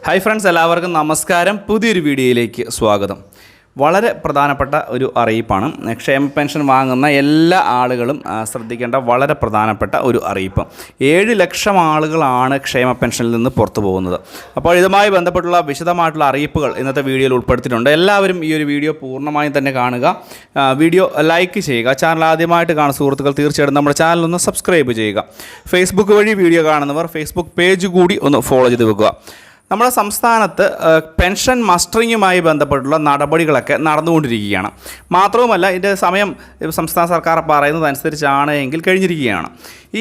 Hi friends, എല്ലാവർക്കും നമസ്കാരം. പുതിയൊരു വീഡിയോയിലേക്ക് സ്വാഗതം. വളരെ പ്രധാനപ്പെട്ട ഒരു അറിയിപ്പാണ്. ക്ഷേമ പെൻഷൻ വാങ്ങുന്ന എല്ലാ ആളുകളും ശ്രദ്ധിക്കേണ്ട വളരെ പ്രധാനപ്പെട്ട ഒരു അറിയിപ്പ്. 7 ലക്ഷം ആളുകളാണ് ക്ഷേമ പെൻഷനിൽ നിന്ന് പുറത്തു പോകുന്നത്. അപ്പോൾ ഇതുമായി ബന്ധപ്പെട്ടുള്ള വിശദമായിട്ടുള്ള അറിയിപ്പുകൾ ഇന്നത്തെ വീഡിയോയിൽ ഉൾപ്പെടുത്തിയിട്ടുണ്ട്. എല്ലാവരും ഈ ഒരു വീഡിയോ പൂർണ്ണമായും തന്നെ കാണുക. വീഡിയോ ലൈക്ക് ചെയ്യുക. ചാനൽ ആദ്യമായിട്ട് കാണുന്ന സുഹൃത്തുക്കൾ തീർച്ചയായിട്ടും നമ്മുടെ ചാനൽ ഒന്ന് സബ്സ്ക്രൈബ് ചെയ്യുക. ഫേസ്ബുക്ക് വഴി വീഡിയോ കാണുന്നവർ ഫേസ്ബുക്ക് പേജ് കൂടി ഒന്ന് ഫോളോ ചെയ്ത് വെക്കുക. നമ്മുടെ സംസ്ഥാനത്ത് പെൻഷൻ മസ്റ്ററിങ്ങുമായി ബന്ധപ്പെട്ടുള്ള നടപടികളൊക്കെ നടന്നുകൊണ്ടിരിക്കുകയാണ്. മാത്രവുമല്ല, ഇതിൻ്റെ സമയം സംസ്ഥാന സർക്കാർ പറയുന്നതനുസരിച്ചാണ് എങ്കിൽ കഴിഞ്ഞിരിക്കുകയാണ്.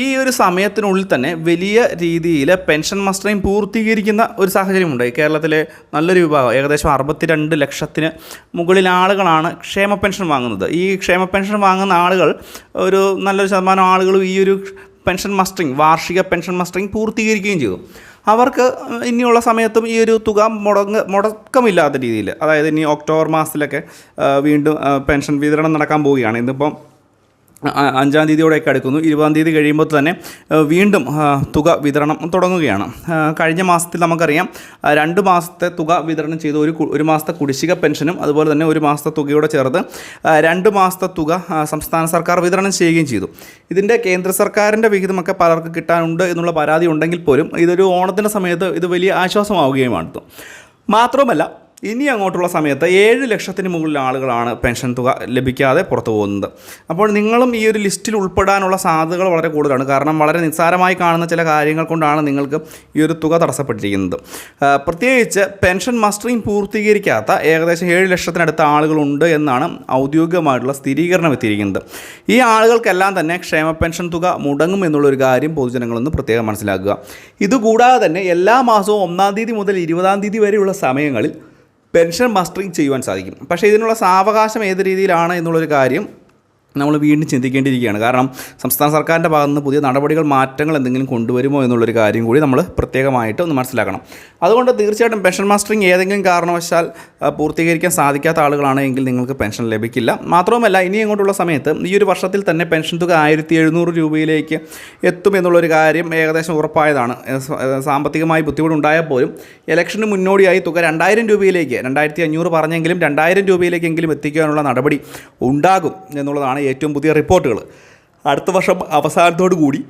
ഈ ഒരു സമയത്തിനുള്ളിൽ തന്നെ വലിയ രീതിയിൽ പെൻഷൻ മസ്റ്ററിങ് പൂർത്തീകരിക്കുന്ന ഒരു സാഹചര്യമുണ്ട്. കേരളത്തിലെ നല്ലൊരു വിഭാഗം, ഏകദേശം 62 ലക്ഷത്തിന് മുകളിൽ ആളുകളാണ് ക്ഷേമ പെൻഷൻ വാങ്ങുന്നത്. ഈ ക്ഷേമ പെൻഷൻ വാങ്ങുന്ന ആളുകൾ ഒരു നല്ലൊരു ശതമാനം ആളുകളും ഈ ഒരു പെൻഷൻ മസ്റ്ററിങ്, വാർഷിക പെൻഷൻ മസ്റ്ററിങ് പൂർത്തീകരിക്കുകയും ചെയ്തു. അവർക്ക് ഇനിയുള്ള സമയത്തും ഈ ഒരു തുക മുടക്കമില്ലാത്ത രീതിയിൽ, അതായത് ഇനി ഒക്ടോബർ മാസത്തിലൊക്കെ വീണ്ടും പെൻഷൻ വിതരണം നടക്കാൻ പോവുകയാണ്. ഇന്നിപ്പം 5-ാം തീയതിയോടെയൊക്കെ അടുക്കുന്നു. 20-ാം തീയതി കഴിയുമ്പോൾ തന്നെ വീണ്ടും തുക വിതരണം തുടങ്ങുകയാണ്. കഴിഞ്ഞ മാസത്തിൽ നമുക്കറിയാം 2 മാസത്തെ തുക വിതരണം ചെയ്തു. ഒരു മാസത്തെ കുടിശ്ശിക പെൻഷനും അതുപോലെ തന്നെ 1 മാസത്തെ തുകയോടെ ചേർത്ത് 2 മാസത്തെ തുക സംസ്ഥാന സർക്കാർ വിതരണം ചെയ്യുകയും ചെയ്തു. ഇതിൻ്റെ കേന്ദ്ര സർക്കാരിൻ്റെ വിഹിതമൊക്കെ പലർക്ക് കിട്ടാനുണ്ട് എന്നുള്ള പരാതി ഉണ്ടെങ്കിൽ പോലും ഇതൊരു ഓണത്തിൻ്റെ സമയത്ത് ഇത് വലിയ ആശ്വാസമാവുകയുമാണ്. മാത്രവുമല്ല, ഇനി അങ്ങോട്ടുള്ള സമയത്ത് 7 ലക്ഷത്തിന് മുകളിൽ ആളുകളാണ് പെൻഷൻ തുക ലഭിക്കാതെ പുറത്തു പോകുന്നത്. അപ്പോൾ നിങ്ങളും ഈ ഒരു ലിസ്റ്റിൽ ഉൾപ്പെടാനുള്ള സാധ്യതകൾ വളരെ കൂടുതലാണ്. കാരണം വളരെ നിസ്സാരമായി കാണുന്ന ചില കാര്യങ്ങൾ കൊണ്ടാണ് നിങ്ങൾക്ക് ഈ ഒരു തുക തടസ്സപ്പെട്ടിരിക്കുന്നത്. പ്രത്യേകിച്ച് പെൻഷൻ മസ്റ്ററിങ് പൂർത്തീകരിക്കാത്ത ഏകദേശം 7 ലക്ഷത്തിനടുത്ത ആളുകളുണ്ട് എന്നാണ് ഔദ്യോഗികമായിട്ടുള്ള സ്ഥിരീകരണം എത്തിയിരിക്കുന്നത്. ഈ ആളുകൾക്കെല്ലാം തന്നെ ക്ഷേമ പെൻഷൻ തുക മുടങ്ങും എന്നുള്ളൊരു കാര്യം പൊതുജനങ്ങളൊന്ന് പ്രത്യേകം മനസ്സിലാക്കുക. ഇതുകൂടാതെ തന്നെ എല്ലാ മാസവും 1-ാം തീയതി മുതൽ 20-ാം തീയതി വരെയുള്ള സമയങ്ങളിൽ പെൻഷൻ മസ്റ്ററിങ് ചെയ്യുവാൻ സാധിക്കും. പക്ഷേ ഇതിനുള്ള സാവകാശം ഏത് രീതിയിലാണ് എന്നുള്ളൊരു കാര്യം നമ്മൾ വീണ്ടും ചിന്തിക്കേണ്ടിയിരിക്കുകയാണ്. കാരണം സംസ്ഥാന സർക്കാരിൻ്റെ ഭാഗത്ത് നിന്ന് പുതിയ നടപടികൾ, മാറ്റങ്ങൾ എന്തെങ്കിലും കൊണ്ടുവരുമോ എന്നുള്ളൊരു കാര്യം കൂടി നമ്മൾ പ്രത്യേകമായിട്ട് ഒന്ന് മനസ്സിലാക്കണം. അതുകൊണ്ട് തീർച്ചയായിട്ടും പെൻഷൻ മസ്റ്ററിങ് ഏതെങ്കിലും കാരണവശാൽ പൂർത്തീകരിക്കാൻ സാധിക്കാത്ത ആളുകളാണെങ്കിൽ നിങ്ങൾക്ക് പെൻഷൻ ലഭിക്കില്ല. മാത്രവുമല്ല, ഇനി അങ്ങോട്ടുള്ള സമയത്ത് ഈ ഒരു വർഷത്തിൽ തന്നെ പെൻഷൻ തുക 1700 രൂപയിലേക്ക് എത്തും എന്നുള്ളൊരു കാര്യം ഏകദേശം ഉറപ്പായതാണ്. സാമ്പത്തികമായി ബുദ്ധിമുട്ടുണ്ടായാൽ പോലും ഇലക്ഷന് മുന്നോടിയായി തുക 2000 രൂപയിലേക്ക്, 2500 പറഞ്ഞെങ്കിലും 2000 രൂപയിലേക്കെങ്കിലും എത്തിക്കാനുള്ള നടപടി ഉണ്ടാകും എന്നുള്ളതാണ് ഏറ്റവും പുതിയ റിപ്പോർട്ടുകൾ. അടുത്ത വർഷം അവസാനത്തോടു കൂടി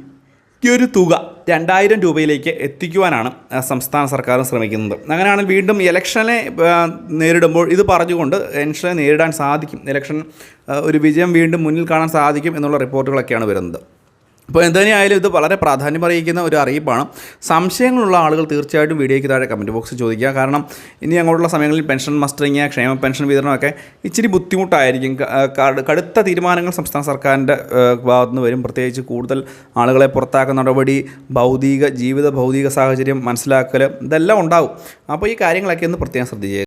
ഈ ഒരു തുക 2000 രൂപയിലേക്ക് എത്തിക്കുവാനാണ് സംസ്ഥാന സർക്കാർ ശ്രമിക്കുന്നത്. അങ്ങനെയാണെങ്കിൽ വീണ്ടും ഇലക്ഷനെ നേരിടുമ്പോൾ ഇത് പറഞ്ഞുകൊണ്ട് ഇലക്ഷനെ നേരിടാൻ സാധിക്കും, ഇലക്ഷൻ ഒരു വിജയം വീണ്ടും മുന്നിൽ കാണാൻ സാധിക്കും എന്നുള്ള റിപ്പോർട്ടുകളൊക്കെയാണ് വരുന്നത്. അപ്പോൾ എന്തുതന്നെയായാലും ഇത് വളരെ പ്രാധാന്യം അറിയിക്കുന്ന ഒരു അറിയിപ്പാണ്. സംശയങ്ങളുള്ള ആളുകൾ തീർച്ചയായിട്ടും വീഡിയോയ്ക്ക് താഴെ കമൻറ്റ് ബോക്സിൽ ചോദിക്കുക. കാരണം ഇനി അങ്ങോട്ടുള്ള സമയങ്ങളിൽ പെൻഷൻ മസ്റ്ററിങ്, ക്ഷേമ പെൻഷൻ വിതരണമൊക്കെ ഇച്ചിരി ബുദ്ധിമുട്ടായിരിക്കും. കടുത്ത തീരുമാനങ്ങൾ സംസ്ഥാന സർക്കാരിൻ്റെ ഭാഗത്തുനിന്ന് വരും. പ്രത്യേകിച്ച് കൂടുതൽ ആളുകളെ പുറത്താക്കുന്ന നടപടി, ഭൗതിക സാഹചര്യം മനസ്സിലാക്കൽ, ഇതെല്ലാം ഉണ്ടാവും. അപ്പോൾ ഈ കാര്യങ്ങളൊക്കെ ഒന്ന് പ്രത്യേകം ശ്രദ്ധിക്കുക.